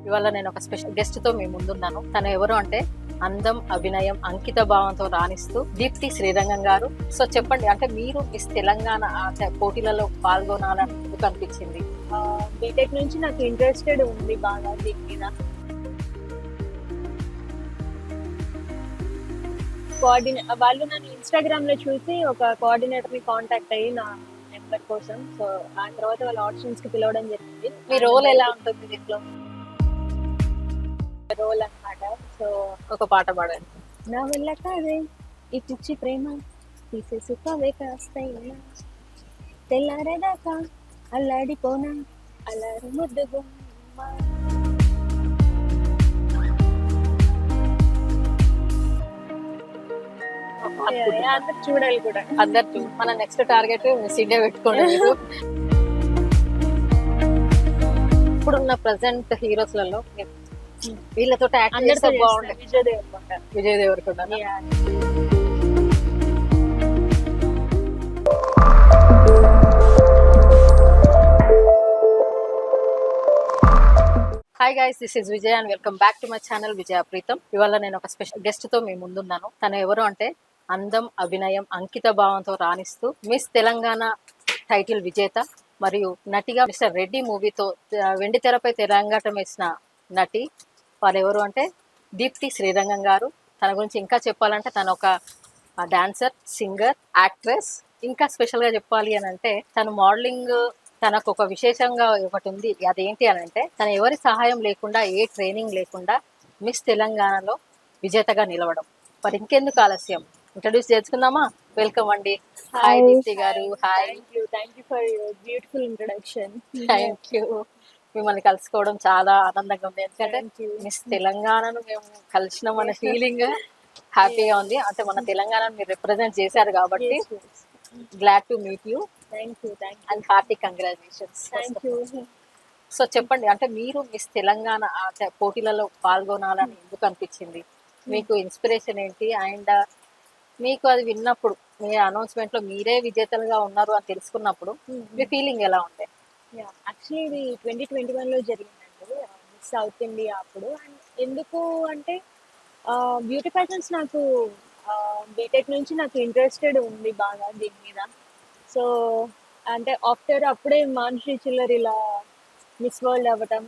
ఇవాళ నేను ఒక స్పెషల్ గెస్ట్ తో మీ ముందున్నాను. తను ఎవరు అంటే అందం, అభినయం, అంకిత భావంతో రాణిస్తూ దీప్తి శ్రీరంగం గారు. సో చెప్పండి, అంటే మీరు మిస్ తెలంగాణ పోటీలలో పాల్గొనాలని ఎందుకు అనిపించింది? బీటెక్ నుంచి నాకు ఇంట్రెస్టెడ్ ఉంది బాగా దీని మీద. వాళ్ళు నన్ను ఇన్స్టాగ్రామ్ లో చూసి ఒక కోఆర్డినేటర్ ని కాంటాక్ట్ అయ్యి నా నెంబర్ కోసం, సో ఆ తర్వాత వాళ్ళ ఆడిషన్స్ కి పిలవడం జరిగింది. మీ రోల్ ఎలా ఉంటుంది దీంట్లో? రోల్ అన్నమాట. సో ఒక పాట పాడండి. నా వల్ల కాదే ఈ పిచ్చి ప్రేమ తీసేసుకోవే కాస్తైనా, తెల్లారేదాకా అల్లాడిపోనా అల్లారి ముద్దు బొమ్మ. అందరు చూడాలి కూడా. అందరు మన నెక్స్ట్ టార్గెట్ మిస్ ఇండియా పెట్టుకోండి. ఇప్పుడున్న ప్రెసెంట్ హీరోస్ లలో వీళ్ళతో అందరితో బాగుండే Vijay Deverakonda. Vijay Deverakonda. Hi guys, this is Vijay and welcome back to my channel Vijaya Preetham. ఇవాళ నేను ఒక స్పెషల్ గెస్ట్ తో మీ ముందున్నాను. తను ఎవరు అంటే అందం, అభినయం, అంకిత భావంతో రాణిస్తూ మిస్ తెలంగాణ టైటిల్ విజేత మరియు నటిగా మిస్టర్ రెడ్డి మూవీతో వెండి తెరపై తెలంగాణ వేసిన నటి. వారు ఎవరు అంటే దీప్తి శ్రీరంగం గారు. తన గురించి ఇంకా చెప్పాలంటే తను ఒక డాన్సర్, సింగర్, యాక్ట్రెస్. ఇంకా స్పెషల్ గా చెప్పాలి అని అంటే తను మోడలింగ్. తనకు ఒక విశేషంగా ఒకటి ఉంది. అదేంటి అని అంటే తను ఎవరి సహాయం లేకుండా, ఏ ట్రైనింగ్ లేకుండా మిస్ తెలంగాణలో విజేతగా నిలవడం. మరి ఇంకెందుకు ఆలస్యం, ఇంట్రడ్యూస్ చేసుకుందామా? వెల్కమ్ అండి. హాయ్ దీప్తి గారు. Hi. Thank you for your beautiful introduction. Thank you. మిమ్మల్ని కలుసుకోవడం చాలా ఆనందంగా ఉంది. ఎందుకంటే మిస్ తెలంగాణను మేము కలిసినాం అనే ఫీలింగ్ హ్యాపీగా ఉంది. అంటే మన తెలంగాణను మీరు రిప్రజెంట్ చేశారు కాబట్టి glad to meet you. Thank you and hearty congratulations. Thank you. So చెప్పండి, అంటే మీరు మిస్ తెలంగాణ పోటీలలో పాల్గొనాలని ఎందుకు అనిపించింది? మీకు ఇన్స్పిరేషన్ ఏంటి? అండ్ మీకు అది విన్నప్పుడు, మీ అనౌన్స్మెంట్ లో మీరే విజేతలుగా ఉన్నారు అని తెలుసుకున్నప్పుడు మీ ఫీలింగ్ ఎలా ఉండే? యాక్చువల్లీ ఇది 2021 లో జరిగిందండి, మిస్ సౌత్ ఇండియా అప్పుడు. అండ్ ఎందుకు అంటే బ్యూటీ ప్యాటర్న్స్ నాకు బీటెక్ నుంచి నాకు ఇంట్రెస్టెడ్ ఉంది బాగా దీని మీద. సో అంటే ఆఫ్టర్ అప్పుడే మాన్షి చిల్లర్ ఇలా మిస్ వరల్డ్ అవ్వటం,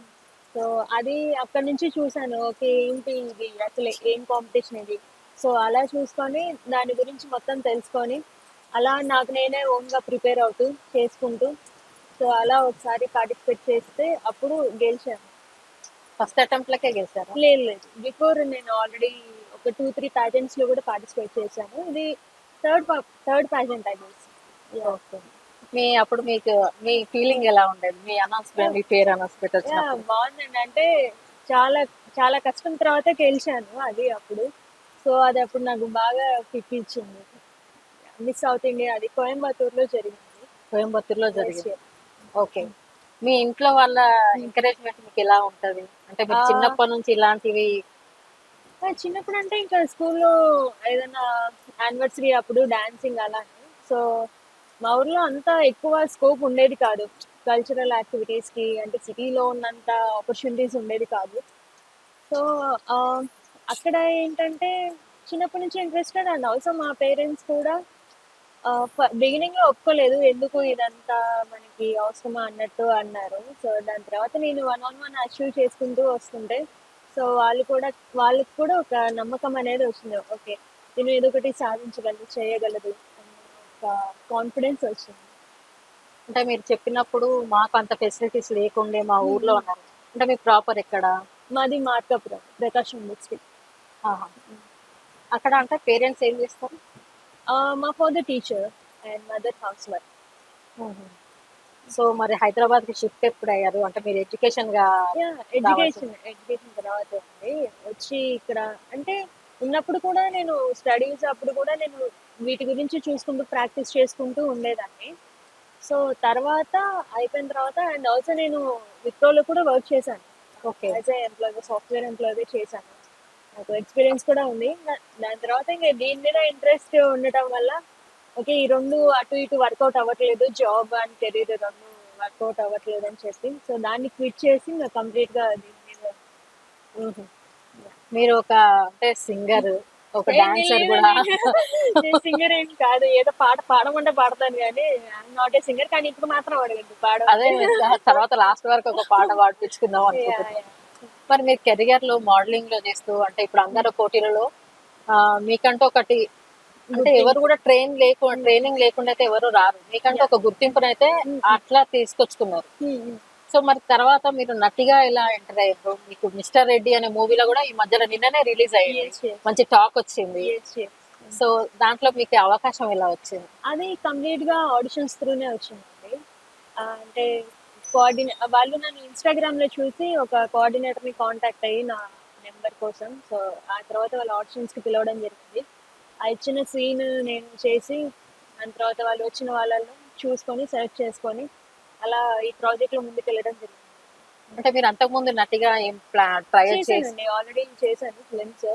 సో అది అక్కడ నుంచి చూసాను. ఓకే, ఏంటి ఇది, అసలు ఏం కాంపిటీషన్ ఇది. సో అలా చూసుకొని దాని గురించి మొత్తం తెలుసుకొని అలా నాకు నేనే ఓన్గా ప్రిపేర్ అవుతూ చేసుకుంటూ, సో అలా ఒకసారి పార్టిసిపేట్ చేస్తే అప్పుడు గెలిచాను. ఫస్ట్ అటెంప్ట్ లకే గెలిచారు? లేదు, బిఫోర్ నేను ఆల్రెడీ ఒక 2-3 ప్యాజెంట్స్ లో కూడా పార్టిసిపేట్ చేశాను. ఇది థర్డ్ ప్యాజెంట్ అది. మీ అప్పుడు మీకు మీ ఫీలింగ్ ఎలా ఉండేది? మీ అనౌన్స్మెంట్, మీ పేరు అనౌన్స్మెంట్ వచ్చినప్పుడు? బాగుందండి. అంటే చాలా చాలా కష్టం తర్వాత గెలిచాను అది అప్పుడు. సో అది అప్పుడు నాకు బాగా కిక్ ఇచ్చింది. మిస్ సౌత్ ఇండియా అది కోయంబత్తూరులో జరిగింది. కోయంబత్తూరులో జరిగింది. ఓకే. మీ ఇంట్లో వాళ్ళ ఎంకరేజ్మెంట్ మీకు ఎలా ఉంటది? అంటే మీరు చిన్నప్పటి నుంచి ఇలాంటివి? చిన్నప్పుడు అంటే ఇంకా స్కూల్లో ఏదైనా యానివర్సరీ అప్పుడు డాన్సింగ్ అలానే. సో మా ఊర్లో అంత ఎక్కువ స్కోప్ ఉండేది కాదు కల్చరల్ యాక్టివిటీస్ కి. అంటే సిటీలో ఉన్నంత ఆపర్చునిటీస్ ఉండేది కాదు. సో అక్కడ ఏంటంటే చిన్నప్పటి నుంచి ఇంట్రెస్టెడ్. అండ్ ఆల్సో మా పేరెంట్స్ కూడా బిగినింగ్ లో ఒప్పుకోలేదు, ఎందుకు ఇదంతా మనకి అవసరమా అన్నట్టు అన్నారు. సో దాని తర్వాత నేను 1-on-1 అచీవ్ చేసుకుంటూ వస్తుంటే, సో వాళ్ళకి కూడా ఒక నమ్మకం అనేది వచ్చింది. ఓకే, నేను ఏదో ఒకటి సాధించగలదు, చేయగలదు, ఒక కాన్ఫిడెన్స్ వచ్చింది. అంటే మీరు చెప్పినప్పుడు మాకు అంత ఫెసిలిటీస్ లేకుండే మా ఊర్లో అన్నారు. అంటే మీ ప్రాపర్ ఎక్కడ? మాది మార్కాపురం, ప్రకాశం డిస్ట్రిక్ట్. అక్కడ అంటే పేరెంట్స్ ఏం చేస్తారు? మా father teacher and mother house wife. So మరి హైదరాబాద్ కి షిఫ్ట్ ఎప్పుడు అయ్యారు? అంటే మీరు ఎడ్యుకేషన్ తర్వాత అండి వచ్చి ఇక్కడ. అంటే ఉన్నప్పుడు కూడా నేను స్టడీస్ అప్పుడు కూడా నేను వీటి గురించి చూసుకుంటూ ప్రాక్టీస్ చేసుకుంటూ ఉండేదాన్ని. సో తర్వాత అయిపోయిన తర్వాత అండ్ ఆల్సో నేను విప్రోలో కూడా వర్క్ చేశాను. Okay, as a employee, software employee చేశాను. నాకు ఎక్స్పీరియన్స్ కూడా ఉంది. దాని తర్వాత ఇంకా దీని మీద ఇంట్రెస్ట్ ఉండటం వల్ల ఓకే, ఈ రెండు అటు ఇటు వర్కౌట్ అవ్వట్లేదు, జాబ్ అండ్ కెరీర్ రెండు వర్కౌట్ అవ్వట్లేదు అని చెప్పి, సో దాన్ని క్విట్ చేసి ఇంకా కంప్లీట్ గా దీని మీద మీరు ఒక అంటే సింగర్, ఒక ఏం డాన్సర్ లేదు, కూడా. నేను సింగర్ ఏం కాదు, ఏదో పాట పాడమంటే పాడతాను కానీ నాట్ ఏ సింగర్. కానీ ఇప్పుడు మాత్రం అడగండి అదే తర్వాత లాస్ట్ వరకు ఒక పాట పాడిపించుకుందాం అనుకుంటున్నాను. మరి మీరు కెరియర్ లో మోడలింగ్ లో చేస్తూ అంటే ఇప్పుడు అందరూ పోటీలలో మీకంటూ ఒకటి అంటే ఎవరు కూడా ట్రైనింగ్ లేకుండా అయితే ఎవరు రారు. మీకంటూ ఒక గుర్తింపునైతే అట్లా తీసుకొచ్చుకున్నారు. సో మరి తర్వాత మీరు నటిగా ఎలా ఎంటర్ అయ్యారు? మీకు మిస్టర్ రెడ్డి అనే మూవీలో కూడా ఈ మధ్యలో నిన్ననే రిలీజ్ అయ్యింది, మంచి టాక్ వచ్చింది. సో దాంట్లో మీకు అవకాశం ఎలా వచ్చింది? అది కంప్లీట్ గా ఆడిషన్స్ త్రూనే వచ్చిందండి. అంటే వాళ్ళు నన్ను ఇన్స్టాగ్రామ్ లో చూసి ఒక కోఆర్డినేటర్ ని కాంటాక్ట్ అయ్యి నా నెంబర్ కోసం, సో ఆ తర్వాత వాళ్ళ ఆడిషన్స్ కి పిలవడం జరిగింది. ఆ ఇచ్చిన సీన్ నేను చేసి దాని తర్వాత వాళ్ళు వచ్చిన వాళ్ళను చూసుకొని సెలెక్ట్ చేసుకొని అలా ఈ ప్రాజెక్ట్ లో ముందుకు వెళ్ళడం జరిగింది. అంటే మీరు అంతకుముందు నటిగా ఏం ట్రై చేసి చేశానండి, ఆల్రెడీ చేశాను ఫిల్మ్స్.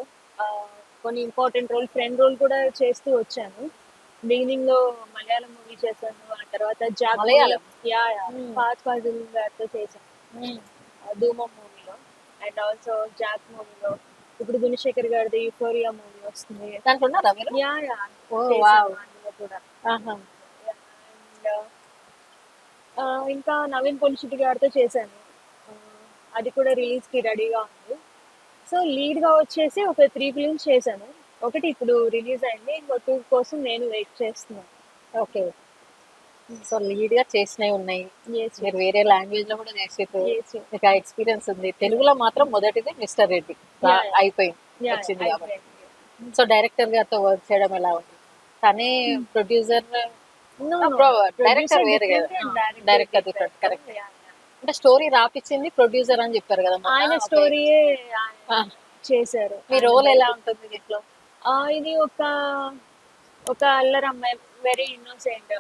కొన్ని ఇంపార్టెంట్ రోల్, ఫ్రెండ్ రోల్ కూడా చేస్తూ వచ్చాను. బిగినింగ్ లో మలయాళం మూవీ చేశాను, ఆ తర్వాత జాక్ మలయాళం? ఫాత్ ఫాజిల్ గారితో చేశాను ధూమం మూవీలో, అండ్ ఆల్సో జాక్ మూవీలో. ఇప్పుడు గుణశేఖర్ గారిది యూఫోరియా మూవీ వస్తుంది, దాంట్లో ఉన్నారా మీరు? ఓ, వావ్. అందులో కూడా. ఆహా. And, ఇంకా నవీన్ పొలిశెట్టి గారితో చేశాను, అది కూడా రిలీజ్ కి రెడీగా ఉంది. సో లీడ్ గా వచ్చేసి ఒక 3 ఫిలిమ్స్ చేశాను. ఒకటి ఇప్పుడు రిలీజ్ అయింది, ఇంకో 2 కోసం నేను వెయిట్ చేస్తున్నాను. ఓకే. సో లీడ్ గా చేసినవి ఉన్నాయి, Yes, మీరు వేరే లాంగ్వేజ్ లో కూడా చేసారు, yes, yes. మీకు ఆ ఎక్స్పీరియన్స్ ఉంది. తెలుగులో మాత్రం మొదటిది మిస్టర్ రెడ్డి Yeah, yeah. అయిపోయింది, Yeah, వచ్చింది కాబట్టి. అయిపోయింది. సో డైరెక్టర్ గారితో వర్క్ చేయడం ఎలా ఉంది? తనే producer, No, no. Director Producer వేరే కదా, different and director director different. Different, correct. Yeah, yeah. అంటే స్టోరీ రాపిచ్చింది ప్రొడ్యూసర్ అని చెప్పారు కదా మొన్న. ఆయన ఒక- స్టోరీయే ఆ, చేశారు. మీ రోల్ ఎలా ఉంటుంది దీంట్లో? ఇది ఒక అల్లరి అమ్మాయి, వెరీ ఇన్నోసెంట్.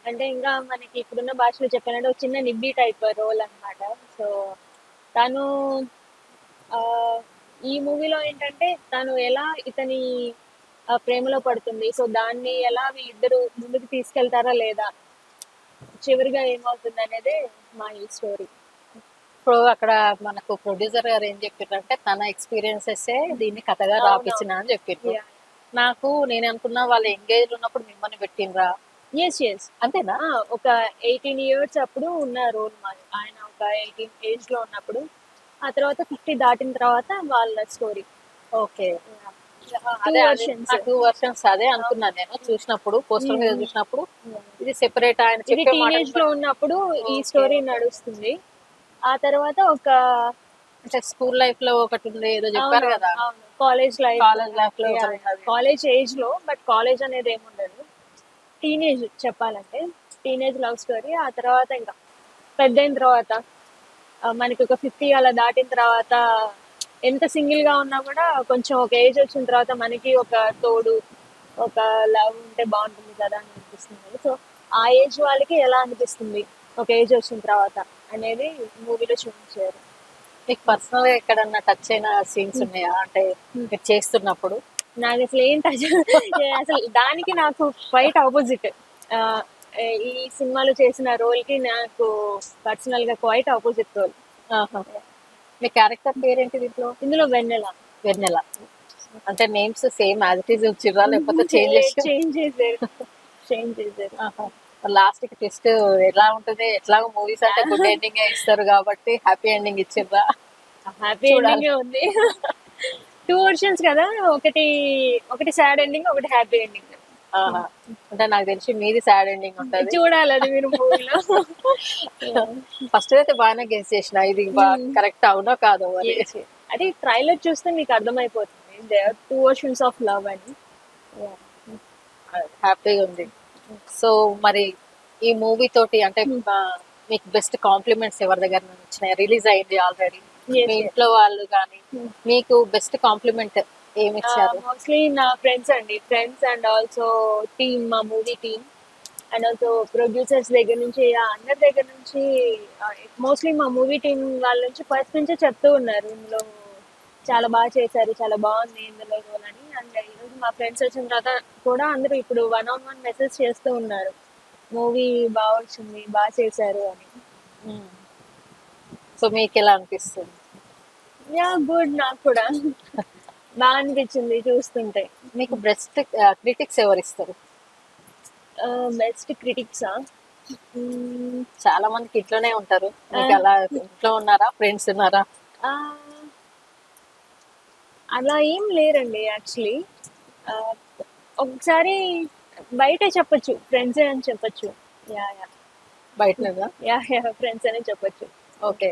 అంటే ఇంకా మనకి ఇప్పుడున్న భాషలో చెప్పాలంటే ఒక చిన్న నిబ్బి టైప్ రోల్ అన్నమాట. సో తను ఆ, ఈ మూవీలో ఏంటంటే తను ఎలా ఇతని ప్రేమలో పడుతుంది, సో దాన్ని ఎలా వీళ్ళిద్దరు ముందుకు తీసుకెళ్తారా లేదా, చివరిగా ఏమవుతుంది అనేది మా ఈ స్టోరీ. ఇప్పుడు అక్కడ మనకు ప్రొడ్యూసర్ గారు ఏం చెప్పారంటే తన ఎక్స్పీరియన్సెస్ దీన్ని కథగా అవును. రాపించిన అని చెప్పిండ్రు. నాకు నేను అనుకున్నా వాళ్ళు ఎంగేజ్ ఉన్నప్పుడు మిమ్మల్ని పెట్టిండ్రా, ఎస్ ఎస్, అంతేనా? ఒక 18 years అప్పుడు ఉన్న రోల్ మాది. ఆయన ఒక 18 ఏజ్ లో ఉన్నప్పుడు, ఆ తర్వాత 50 దాటిన తర్వాత వాళ్ళ story. Okay. Two versions. 2 versions అదే అనుకున్నాను నేను చూసినప్పుడు, పోస్టర్ మీద చూసినప్పుడు. ఇది సెపరేట్ ఆయన ఇది చెప్పే టీనేజ్ లో మాట ఉన్నప్పుడు ఈ Okay, స్టోరీ okay. నడుస్తుంది. ఆ తర్వాత ఒక అంటే స్కూల్ లైఫ్ లో ఒకటి ఉంది ఏదో చెప్పారు కదా, కాలేజ్ లైఫ్, కాలేజ్ లైఫ్ లో ఒకటి ఉన్నది. కాలేజ్ ఏజ్ లో, బట్ కాలేజ్ అనేది ఏముండదు, టీనేజ్ చెప్పాలంటే టీనేజ్ లవ్ స్టోరీ. ఆ తర్వాత ఇంకా పెద్ద అయిన తర్వాత మనకి ఒక 50 అలా దాటిన తర్వాత ఎంత సింగిల్ గా ఉన్నా కూడా కొంచెం ఒక ఏజ్ వచ్చిన తర్వాత మనకి ఒక తోడు, ఒక లవ్ ఉంటే బాగుంటుంది కదా అని అనిపిస్తుంది. సో ఆ ఏజ్ వాళ్ళకి ఎలా అనిపిస్తుంది ఒక ఏజ్ వచ్చిన తర్వాత అనేది మూవీలో చూపించారు. మీకు పర్సనల్ గా ఎక్కడన్నా టచ్ అయిన సీన్స్ ఉన్నాయా అంటే మీరు చేస్తున్నప్పుడు? నాకు అసలు ఏంటి అసలు దానికి నాకు క్వైట్ ఆపోజిట్. ఈ సినిమాలో చేసిన రోల్ కి నాకు పర్సనల్ గా క్వైట్ ఆపోజిట్ రోల్. ఆహా. మీ క్యారెక్టర్ పేరేంటి దీంట్లో? ఇందులో వెన్నెల. వెన్నెల అంటే names same as it is వచ్చిర్రా లేకపోతే చేంజ్ చేంజ్ చేశారు. లాస్ట్ కి ట్విస్ట్ ఎలా ఉంటుంది? ఎట్లాగో మూవీస్ అంటే గుడ్ ఎండింగ్ ఇస్తారు కాబట్టి హ్యాపీ ఎండింగ్ ఇచ్చిర్రా? హ్యాపీ ఎండింగ్ ఉంది. 2 వర్షన్స్ కదా, ఒకటి సాడ్ ఎండింగ్, ఒకటి హ్యాపీ ఎండింగ్. ఆహా. అంటే నాకు తెలిసి మీది సాడ్ ఎండింగ్ ఉంటది. చూడాలి అది మీరు మూవీలో. ఫస్ట్ అయితే బాగానే గెస్ చేసిన, ఇది కరెక్ట్ అవునో కాదో మరి. అది ట్రైలర్ చూస్తే మీకు అర్థమైపోతుంది, they are 2 versions of love అని. హ్యాపీగా ఉంది. సో మరి ఈ మూవీ తోటి అంటే మీకు బెస్ట్ కాంప్లిమెంట్స్ ఎవరి దగ్గర నుంచి వచ్చినాయి? రిలీజ్ అయింది ఆల్రెడీ, మీ ఇంట్లో వాళ్ళు కానీ మీకు బెస్ట్ కాంప్లిమెంట్ ఏమి ఇచ్చారు? మోస్ట్లీ నా ఫ్రెండ్స్ అండి, ఫ్రెండ్స్ అండ్ ఆల్సో టీమ్, మా movie team, and also producers దగ్గర నుంచి, అందరి దగ్గర నుంచి, మోస్ట్లీ మా మూవీ టీమ్ వాళ్ళ నుంచి ఫస్ట్ నుంచే చెప్తూ ఉన్నారు ఇందులో చాలా బాగా చేశారు, చాలా బాగుంది ఇందులో రోల్ అని. అండ్ ఈరోజు మా ఫ్రెండ్స్ వచ్చిన తర్వాత కూడా అందరూ ఇప్పుడు 1-on-1 మెసేజ్ చేస్తూ ఉన్నారు, మూవీ బాగా వచ్చింది, బాగా చేశారు అని. సో మీకు ఎలా అనిపిస్తుంది? యా గుడ్, నాకు కూడా బాగా అనిపించింది చూస్తుంటే. మీకు బెస్ట్ క్రిటిక్స్ ఎవరు ఇస్తారు? బెస్ట్ క్రిటిక్సా? చాలా మందికి ఇట్లనే ఉంటారు. మీకు అలా ఇంట్లో ఉన్నారా, ఫ్రెండ్స్ ఉన్నారా? అలా ఏం లేరండి యాక్చువల్లీ. ఒకసారి బయటే చెప్పొచ్చు, ఫ్రెండ్సే అని చెప్పొచ్చు. యా యా బయటనేదా? యా యా ఫ్రెండ్స్ అనే చెప్పొచ్చు. ఓకే.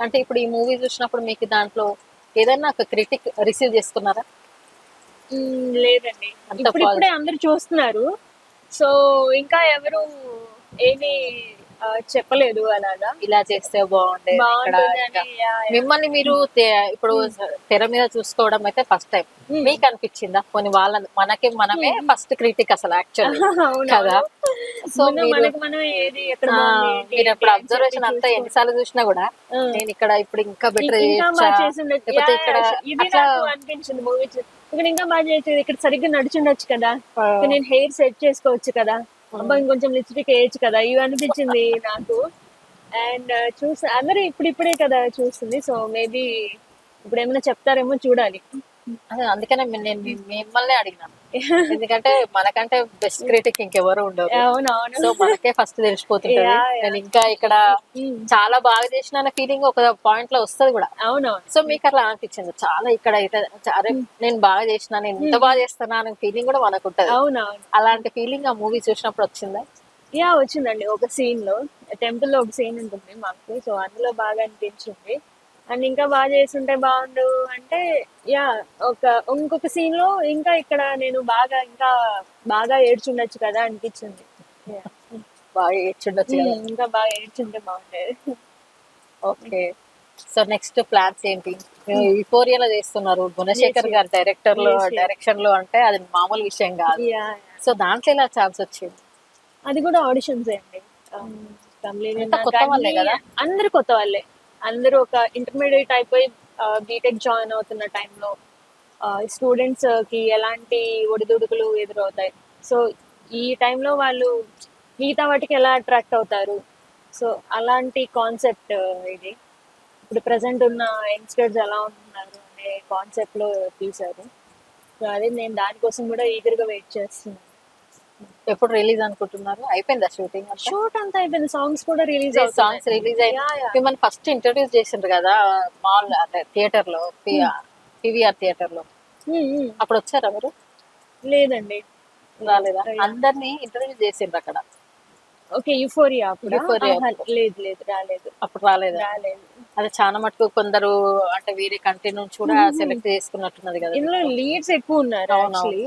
అంటే ఇప్పుడు ఈ మూవీ చూసినప్పుడు మీకు దాంట్లో ఏదైనా ఒక క్రిటిక్ రిసీవ్ చేసుకున్నారా? లేదండి, అంత ఇప్పుడిప్పుడే అందరు చూస్తున్నారు. సో ఇంకా ఎవరు ఏమీ చెప్పలేదు అలాగా. ఇలా చేస్తే బాగుండేది ఇక్కడ బాగుంటుందని. ఇంకా. మిమ్మల్ని మీరు ఇప్పుడు తెర మీద చూసుకోవడం అయితే ఫస్ట్ టైం. మీకు అనిపించిందా కొన్ని వాళ్ళని మనమే ఫస్ట్ క్రిటిక్ అసలు యాక్చువల్లీ కదా? సో మనకు మనం ఏది ఎక్కడ బాగుంది ఏంటి మీరు ఏంటి ఇప్పుడు అని అబ్జర్వేషన్ చెప్పి అంతా చూసుకో. ఎన్నిసార్లు చూసినా కూడా నేను ఇక్కడ ఇప్పుడు ఇంకా బెటర్ ఇంకా చేయొచ్చా, బాగా చేసి ఉండొచ్చు. లేకపోతే ఇక్కడ ఇది అట్లా నాకు అనిపించింది మూవీ ఇక్కడ ఇంకా బాగా చేయొచ్చు, ఇక్కడ సరిగ్గా నడుచుండొచ్చు కదా, ఆ, ఇక్కడ నేను హెయిర్ సెట్ చేసుకోవచ్చు కదా, అబ్బా ఇంకొంచెం లిప్స్టిక్ వేయచ్చు కదా, ఇవి అనిపించింది నాకు. అండ్ చూసి అందరూ ఇప్పుడిప్పుడే కదా చూస్తుంది, సో మేబీ ఇప్పుడు ఏమైనా చెప్తారేమో చూడాలి. అదే అందుకనే నేను మిమ్మల్ని అడిగినాను. ఎందుకంటే మనకంటే బెస్ట్ క్రిటిక్ ఇంకెవరు ఉండరు. అవునవును. సో మనకే ఫస్ట్ తెలిసిపోతుంటది. Yeah, yeah. నేను ఇంకా ఇక్కడ చాలా బాగా చేసిన అనే ఫీలింగ్ ఒక పాయింట్ లో వస్తుంది కూడా. అవునవును. సో మీకు అట్లా అనిపించింది చాలా ఇక్కడ అయితే అరే నేను బాగా చేసిన, నేను ఇంత బాగా చేస్తున్నా అనే ఫీలింగ్ కూడా మనకు ఉంటది. అవునవును. అలాంటి ఫీలింగ్ ఆ మూవీ చూసినప్పుడు వచ్చిందా? యా వచ్చిందండి. ఒక సీన్ లో టెంపుల్ లో ఒక సీన్ ఉంటుంది మాకు, సో అందులో బాగా అనిపించింది. అండ్ ఇంకా బాగా చేస్తుంటే బాగుండు అంటే యా ఇంకొక సీన్ లో ఇంకా ఇక్కడ నేను ఇంకా బాగా ఏడ్చుండొచ్చు కదా అనిపించింది. Yeah. బాగా ఏడ్చుండొచ్చు కదా. ఇంకా బాగా ఏడ్చుంటే బాగుండేది. ఓకే. సో నెక్స్ట్ ప్లాన్స్ ఏంటి? యూఫోరియాలో చేస్తున్నారు, గుణశేఖర్ గారు డైరెక్షన్ లో అంటే అది మామూలు విషయం కాదు. యా సో దాంట్లో ఎలా ఛాన్స్ వచ్చింది? అది కూడా ఆడిషన్స్ అండి. కంప్లీట్ అంతా కొత్త వాళ్ళే కదా? అందరు కొత్త వాళ్ళే. అందరూ ఒక ఇంటర్మీడియట్ అయిపోయి బీటెక్ జాయిన్ అవుతున్న టైంలో స్టూడెంట్స్ కి ఎలాంటి ఒడిదుడుకులు ఎదురవుతాయి, సో ఈ టైంలో వాళ్ళు మిగతా వాటికి ఎలా అట్రాక్ట్ అవుతారు, సో అలాంటి కాన్సెప్ట్ ఇది. ఇప్పుడు ప్రజెంట్ ఉన్న యంగ్స్టర్స్ ఎలా ఉంటున్నారు అనే కాన్సెప్ట్ లో తీశారు. సో అదే నేను దానికోసం కూడా ఈగర్గా వెయిట్ చేస్తున్నాను. ఎప్పుడు రిలీజ్ అనుకుంటున్నారు? అయిపోయిందా షూటింగ్? షూట్ అంతా అయిపోయింది, సాంగ్స్ కూడా రిలీజ్ సాంగ్స్ రిలీజ్ అయ్యి మిమ్మల్ని ఫస్ట్ ఇంట్రొడ్యూస్ చేసిండ్రు కదా మాల్ అదే థియేటర్ లో, పివిఆర్ థియేటర్ లో. అప్పుడు వచ్చారా మీరు? లేదండి, రాలేదా? అందరినీ ఇంట్రొడ్యూస్ చేసిండ్రు అక్కడ. ఓకే యూఫోరియా అప్పుడు? Euphoria లేదు లేదు రాలేదు. అప్పుడు రాలేదు. అది చాలా మటుకు కొందరు అంటే వేరే కంట్రీ నుంచి కూడా సెలెక్ట్ చేసుకున్నట్టున్నది కదా. ఇందులో లీడ్స్ ఎక్కువ ఉన్నారు actually.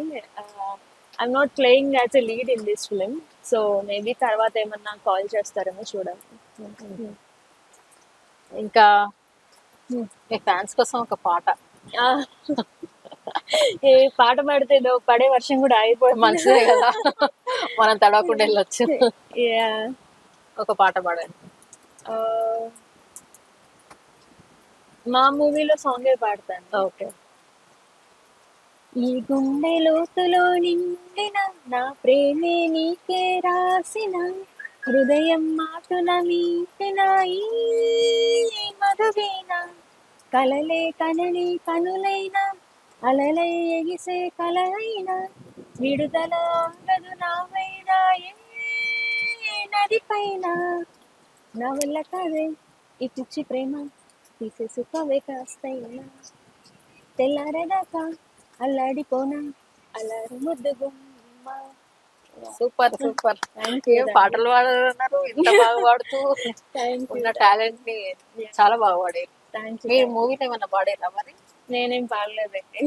I'm not playing as a lead in this film, so maybe తర్వాత ఏమన్నా కాల్ చేస్తారేమో చూడాలి. ఇంకా మీ ఫ్యాన్స్ కోసం ఒక పాట. ఏ పాట పాడితే పడే వర్షం కూడా అయిపోయింది. మంచిదే కదా, మనం తడవకుండా వెళ్ళొచ్చు. ఒక పాట పాడండి. మా మూవీలో సాంగే పాడతాను. ఓకే. ఈ గుండె లోతులో నిండిన నా ప్రేమే నీకే రాసిన, హృదయం మాటున మీటిన ఈ మధువీణ, కలలే కనని కనులైన అలలై ఎగిసే కలైన, విడుదల ఆగదు నావైనా ఏ నది పైన, నా వల్ల కాదే ఈ పిచ్చి ప్రేమ, తీసేసుకోవే కాస్తైనా, తెల్లారేదాకా అల్లాడిపోనా అల్లారు ముద్దు గుమ్మ. Super super. ఏం పాటలు పాడుతున్నారు, ఇంత బాగా పాడుతూ ఉన్న టాలెంట్ ని చాలా బాగా పాడారు. మీరు మూవీలో ఏమన్నా పాడారా మరి? నేనేం పాడలేదండి.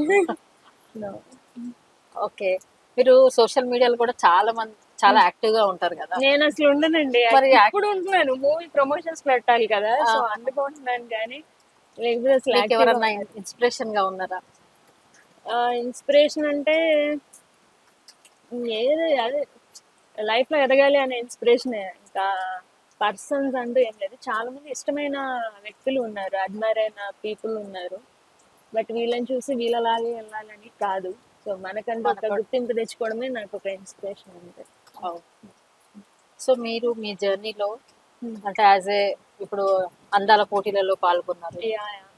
ఓకే. మీరు సోషల్ మీడియాలో కూడా చాలా యాక్టివ్ గా ఉంటారు కదా? నేను అసలు ఉండనండి, మరి ఇప్పుడు ఉంటున్నాను, మూవీ ప్రమోషన్స్ పెట్టాలి కదా, సో అందుకుంటున్నాను. కానీ లేకపోతే అసలు ఎవరన్నా ఇన్స్పిరేషన్ గా ఉన్నారా? ఇన్స్పిరేషన్ అంటే ఏది అదే లైఫ్ లో ఎదగాలి అనే ఇన్స్పిరేషన్. ఇంకా పర్సన్స్ అంటూ ఏం లేదు, చాలా మంది ఇష్టమైన వ్యక్తులు ఉన్నారు, అడ్మైర్ అయిన పీపుల్ ఉన్నారు, బట్ వీళ్ళని చూసి వీళ్ళలాగే వెళ్ళాలని కాదు, సో మనకంటూ ఒక గుర్తింపు తెచ్చుకోవడమే నాకు ఒక ఇన్స్పిరేషన్ అంతే. సో మీరు మీ జర్నీలో అంటే ఇప్పుడు అందాల పోటీలలో పాల్గొన్నారు,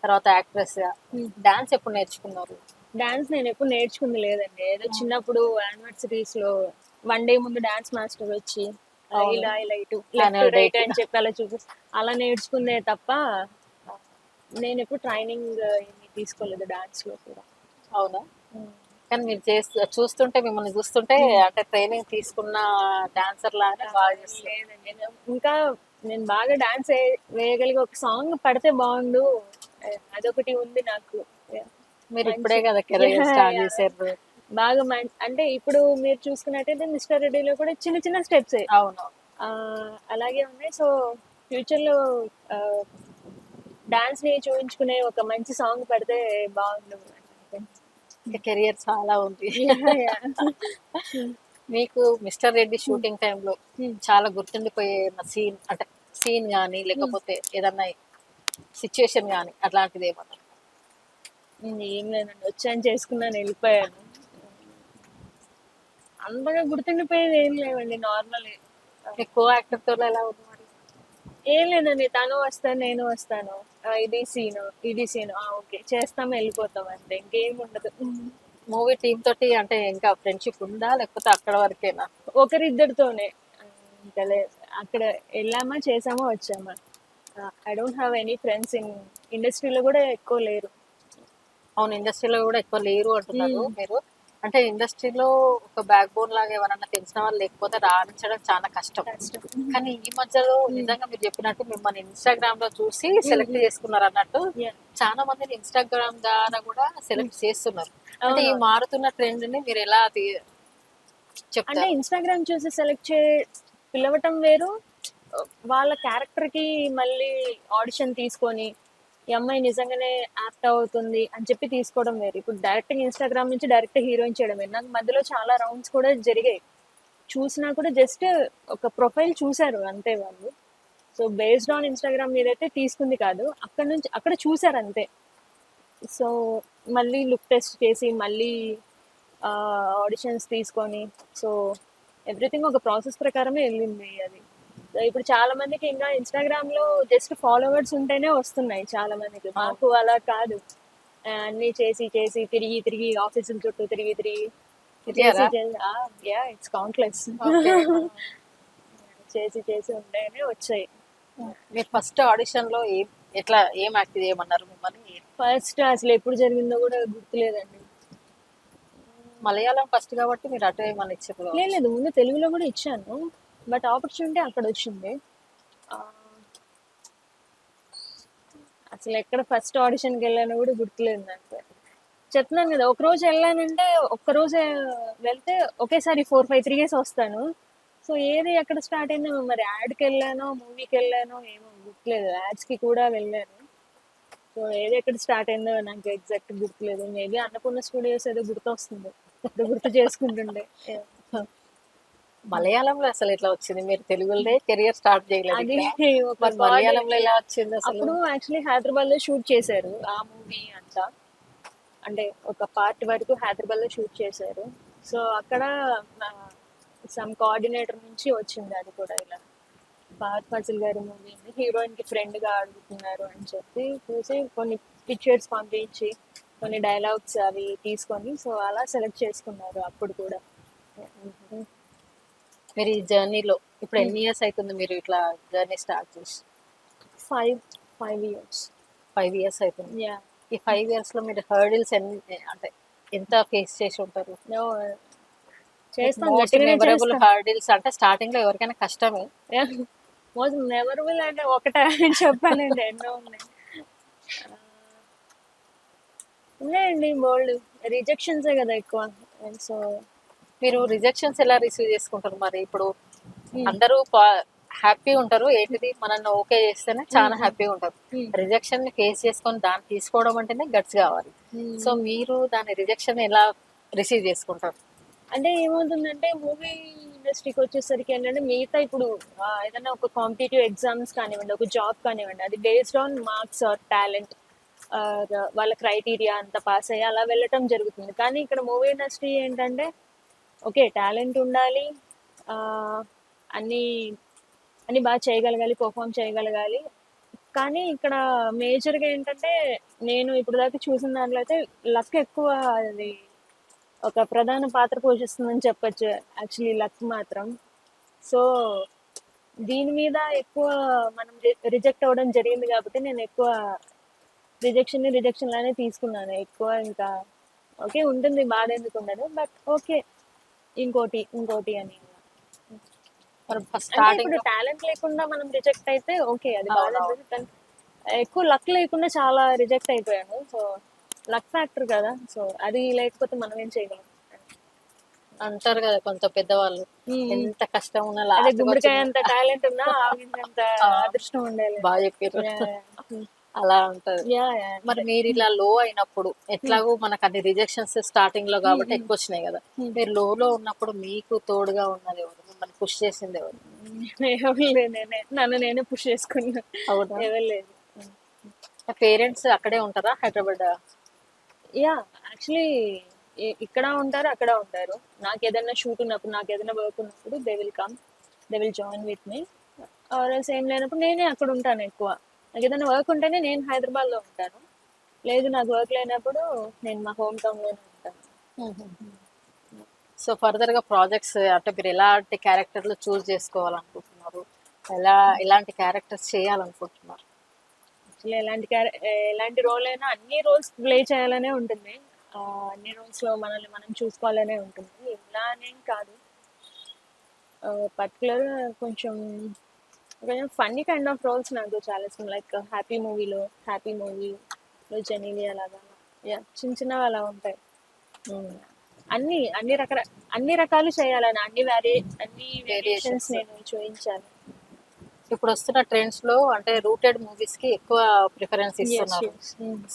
తర్వాత యాక్ట్రెస్ గా. డాన్స్ ఎప్పుడు నేర్చుకున్నారు? డాన్స్ నేను ఎప్పుడు నేర్చుకుంది లేదండి. ఏదో చిన్నప్పుడు యానివర్సరీస్ లో 1 డే ముందు డాన్స్ మాస్టర్ వచ్చి అవును. ఇలా ఇలా ఇటు లెఫ్ట్ Annual day రైట్ కి. అని చెప్పి అలా అలా నేర్చుకుందే తప్ప నేను ఎప్పుడు ట్రైనింగ్ ఏమీ తీసుకోలేదు డాన్స్ లో కూడా. అవునా? కానీ మీరు చూస్తుంటే, మిమ్మల్ని చూస్తుంటే అంటే ట్రైనింగ్ తీసుకున్న డాన్సర్ లాగానే బాగా చేస్తారు. లేదండి ఇంకా నేను బాగా డాన్స్ వేయగలిగే ఒక సాంగ్ పడితే బాగుండు, అదొకటి ఉంది నాకు. మీరు మంచి ఇప్పుడే కదా కెరీర్ స్టార్ట్ చేశారు. బాగా అంటే ఇప్పుడు మీరు చూసుకున్నట్టయితే మిస్టర్ రెడ్డిలో కూడా చిన్న చిన్న స్టెప్స్ అవును. అలాగే ఉన్నాయి. సో ఫ్యూచర్ లో డాన్స్ ని చూపించుకునే ఒక మంచి సాంగ్ పడితే బాగుండు. ఇంకా కెరియర్ చాలా ఉంది. మీకు మిస్టర్ రెడ్డి షూటింగ్ టైంలో చాలా గుర్తుండిపోయే సీన్ అంటే సీన్ కానీ లేకపోతే ఏదన్నా సిచ్యుయేషన్ కానీ అట్లాంటిది ఏమన్నా? ఏం లేదండి, వచ్చాను చేసుకున్నాను వెళ్ళిపోయాను. అంతగా గుర్తుండిపోయేది ఏం లేవండి, నార్మల్. మీ కో యాక్టర్ తో ఎలా ఉంది మరి? ఏం లేదండి, తను వస్తాను నేను వస్తాను, ఇది సీన్ ఓకే చేస్తాం వెళ్ళిపోతాం అంతే, ఇంకేం ఉండదు. మూవీ టీమ్ తోటి అంటే ఇంకా ఫ్రెండ్షిప్ ఉందా లేకపోతే అక్కడ వరకేనా? ఒకరిద్దరితోనే, ఇంకా అక్కడ వెళ్ళామా చేసామా వచ్చామా. I don't have any friends ఇండస్ట్రీలో కూడా ఎక్కువ లేరు. అవును, ఇండస్ట్రీలో కూడా ఎక్కువ లేరు అంటున్నారు మీరు. అంటే ఇండస్ట్రీలో ఒక బ్యాక్ బోన్ లాగా ఎవరన్నా తెలిసిన వాళ్ళు లేకపోతే రాణించడం చాలా కష్టం. కానీ ఈ మధ్యలో నిజంగా మీరు చెప్పినట్టు మిమ్మల్ని ఇన్స్టాగ్రామ్ లో చూసి సెలెక్ట్ చేసుకున్నారు అన్నట్టు చాలా మందిని ఇన్స్టాగ్రామ్ ద్వారా కూడా సెలెక్ట్ చేస్తున్నారు. అంటే ఈ మారుతున్న ట్రెండ్ ని మీరు ఎలా అంటే చెప్తారు? ఇన్స్టాగ్రామ్ చూసి పిలవటం వేరు, వాళ్ళ క్యారెక్టర్ కి మళ్ళీ ఆడిషన్ తీసుకొని ఈ అమ్మాయి నిజంగానే యాప్ట్ అవుతుంది అని చెప్పి తీసుకోవడం వేరు. ఇప్పుడు డైరెక్ట్ ఇన్స్టాగ్రామ్ నుంచి డైరెక్ట్ హీరోయిన్ చేయడమే. నాకు మధ్యలో చాలా రౌండ్స్ కూడా జరిగాయి, చూసినా కూడా జస్ట్ ఒక ప్రొఫైల్ చూశారు అంతే వాళ్ళు. సో బేస్డ్ ఆన్ ఇన్స్టాగ్రామ్ మీద అయితే తీసుకుంది కాదు, అక్కడ నుంచి అక్కడ చూసారు అంతే. సో మళ్ళీ లుక్ టెస్ట్ చేసి మళ్ళీ ఆడిషన్స్ తీసుకొని, సో ఎవ్రీథింగ్ ఒక ప్రాసెస్ ప్రకారమే వెళ్ళింది అది. ఇప్పుడు చాలా మందికి ఇంకా ఇన్స్టాగ్రామ్ లో జస్ట్ ఫాలోవర్స్ ఉంటేనే వస్తున్నాయి చాలా మందికి, మాకు అలా కాదు. అన్ని చేసి చేసి తిరిగి తిరిగి ఆఫీసుల చుట్టూ తిరిగి తిరిగి ఇట్స్ కౌంట్లెస్ చేసి చేసి ఉంటేనే వచ్చాయి. మీరు ఫస్ట్ ఆడిషన్ లో ఏం యాక్ట్ చేయమన్నారు మిమ్మల్ని? ఫస్ట్ అసలు ఎప్పుడు జరిగిందో కూడా గుర్తులేదండి. మలయాళం ఫస్ట్ కాబట్టి మీరు అటు ఏమన్నా ఇచ్చారు? లేదు, ముందు తెలుగులో కూడా ఇచ్చాను, బట్ ఆపర్చునిటీ అక్కడ వచ్చింది. అసలు ఎక్కడ ఫస్ట్ ఆడిషన్కి వెళ్ళానో కూడా గుర్తులేదు నాకు. చెప్తున్నాను కదా, ఒక రోజు వెళ్ళానంటే ఒక్కరోజే వెళ్తే ఒకేసారి 4-5 తిరిగేసి వస్తాను. సో ఏది ఎక్కడ స్టార్ట్ అయిందో మరి, యాడ్కి వెళ్ళానో మూవీకి వెళ్ళానో ఏమో గుర్తులేదు, యాడ్స్కి కూడా వెళ్ళాను. సో ఏది ఎక్కడ స్టార్ట్ అయిందో నాకు ఎగ్జాక్ట్ గుర్తులేదు. మేబీ అన్నపూర్ణ స్టూడియోస్ ఏదో గుర్తొస్తుంది, గుర్తు చేసుకుంటుండే. మలయాళంలో అసలు ఎట్లా వచ్చింది? మీరు తెలుగులో కెరియర్ స్టార్ట్ చేయలేదు, అది మలయాళంలో ఎలా వచ్చింది అసలు? అప్పుడు యాక్చువల్లీ హైదరాబాద్ లో షూట్ చేశారు ఆ మూవీ అంతా, అంటే ఒక పార్ట్ వరకు హైదరాబాద్ లో షూట్ చేశారు. సో అక్కడ సమ్ కోఆర్డినేటర్ నుంచి వచ్చింది అది కూడా, ఇలా ఫహద్ ఫాసిల్ గారి మూవీని హీరోయిన్ కి ఫ్రెండ్ గా అడుగుతున్నారు అని చెప్పి చూసి కొన్ని పిక్చర్స్ పంపించి కొన్ని డైలాగ్స్ అవి తీసుకొని, సో అలా సెలెక్ట్ చేసుకున్నారు అప్పుడు కూడా. మీరు ఈ జర్నీలో ఇప్పుడు ఎన్ని ఇయర్స్ అవుతుంది మీరు ఇట్లా జర్నీ స్టార్ట్ చేసి? 5 years. 5 years అవుతుంది. ఈ 5 years లో మీరు హర్డిల్స్ అంటే ఎంత ఫేస్ చేసి ఉంటారు? మెమరబుల్ హర్డిల్స్ అంటే స్టార్టింగ్ లో ఎవరికైనా కష్టమే. మోస్ట్ మెమరబుల్ అంటే ఒకటే చెప్పానండి, ఎన్నో ఉన్నాయి. ఉన్నాయండి బోల్డ్, రిజెక్షన్సే కదా ఎక్కువ. సో మీరు రిజెక్షన్స్ ఎలా రిసీవ్ చేసుకుంటారు మరి? ఇప్పుడు అందరూ హ్యాపీ ఉంటారు, ఏంటిది మనల్ని ఓకే చేస్తేనే చాలా హ్యాపీగా ఉంటారు. రిజెక్షన్ ని ఫేస్ చేసుకొని దాన్ని తీసుకోవడం అంటేనే గట్స్ కావాలి. సో మీరు దాని రిజెక్షన్ ఎలా రిసీవ్ చేసుకుంటారు? అంటే ఏమవుతుందంటే మూవీ ఇండస్ట్రీకి వచ్చేసరికి ఏంటంటే మిగతా ఇప్పుడు ఏదైనా ఒక కాంపిటేటివ్ ఎగ్జామ్స్ కానివ్వండి, ఒక జాబ్ కానివ్వండి, అది based on marks or talent, వాళ్ళ క్రైటీరియా అంతా పాస్ అయ్యి అలా వెళ్ళటం జరుగుతుంది. కానీ ఇక్కడ మూవీ ఇండస్ట్రీ ఏంటంటే ఓకే టాలెంట్ ఉండాలి, అన్ని అన్ని బాగా చేయగలగాలి, పర్ఫామ్ చేయగలగాలి. కానీ ఇక్కడ మేజర్గా ఏంటంటే నేను ఇప్పుడు దాకా చూసిన దాంట్లో అయితే లక్ ఎక్కువ అది ఒక ప్రధాన పాత్ర పోషిస్తుందని చెప్పొచ్చు. యాక్చువల్లీ లక్ మాత్రం. సో దీని మీద ఎక్కువ మనం రిజెక్ట్ అవ్వడం జరిగింది కాబట్టి నేను ఎక్కువ రిజెక్షన్ లానే తీసుకున్నాను ఎక్కువ. ఇంకా ఓకే ఉంటుంది, బాధ ఎందుకు ఉండదు, బట్ ఓకే ఇంకోటి అని. మరి ఫస్ట్ అంటే స్టార్టింగ్ ఇప్పుడు టాలెంట్ లేకుండా మనం రిజెక్ట్ అయితే ఓకే, అది బాధ అవునవును. అనిపిస్తుంది. కానీ ఎక్కువ లక్ లేకుండా చాలా రిజెక్ట్ అయిపోయాను. సో లక్ ఫ్యాక్టర్ కదా, సో అది లేకపోతే మనం ఏం చేయగలం. అంటారు కదా కొంత పెద్దవాళ్ళు, ఎంత కష్టం ఉన్నా అదే లాస్ట్ గుమ్మడికాయ అంత టాలెంట్ ఉన్నా ఆవిడంత అదృష్టం ఉండాలి. బాగా చెప్పారు. అలా ఉంటది. యా యా మరి మీరు ఇలా లో అయినప్పుడు ఎట్లాగో మనకు అన్ని రిజెక్షన్స్ స్టార్టింగ్ లో కాబట్టి ఎక్కువ వచ్చినాయి కదా, మీరు లోలో ఉన్నప్పుడు మీకు తోడుగా ఉన్నది ఎవరు, మిమ్మల్ని పుష్ చేసింది ఎవరు? ఎవరు లేదు, నన్ను నేనే పుష్ చేసుకున్నా. అవునా? ఎవరు లేదు. పేరెంట్స్ అక్కడే ఉంటారా హైదరాబాద్? యా యాక్చువల్లీ ఇక్కడ ఉంటారు, అక్కడ ఉంటారు. నాకు ఏదైనా షూట్ ఉన్నప్పుడు, నాకు ఏదైనా వర్క్ ఉన్నప్పుడు they will come, they will join with me. Or ఏం లేనప్పుడు నేనే అక్కడ ఉంటాను ఎక్కువ. నాకు ఏదైనా వర్క్ ఉంటేనే నేను హైదరాబాద్లో ఉంటాను, లేదు నాకు వర్క్ లేనప్పుడు నేను మా హోమ్ టౌన్లోనే ఉంటాను. సో ఫర్దర్ గా ప్రాజెక్ట్స్ అంటే మీరు ఎలాంటి క్యారెక్టర్లు చూస్ చేసుకోవాలనుకుంటున్నారు, ఎలాంటి క్యారెక్టర్స్ చేయాలనుకుంటున్నారు? యాక్చువల్లీ ఎలాంటి రోల్ అయినా అన్ని రోల్స్ ప్లే చేయాలనే ఉంటుంది. అన్ని రోల్స్లో మనల్ని మనం చూసుకోవాలనే ఉంటుంది. ఇలా అనేం కాదు, పర్టికులర్ కొంచెం కొంచెం ఫన్నీ కైండ్ ఆఫ్ రోల్స్ నాకు చాలా ఇష్టం. లైక్ హ్యాపీ మూవీలో జెనీలి అలాగా, యా చిన్న చిన్నవి అలా ఉంటాయి. అన్ని రకాలు చేయాలని, అన్ని వేరియేషన్స్ నేను చూపించాను. ఇప్పుడు వస్తున్న ట్రెండ్స్ లో అంటే రూటెడ్ మూవీస్ కి ఎక్కువ ప్రిఫరెన్స్ ఇస్తున్నారు.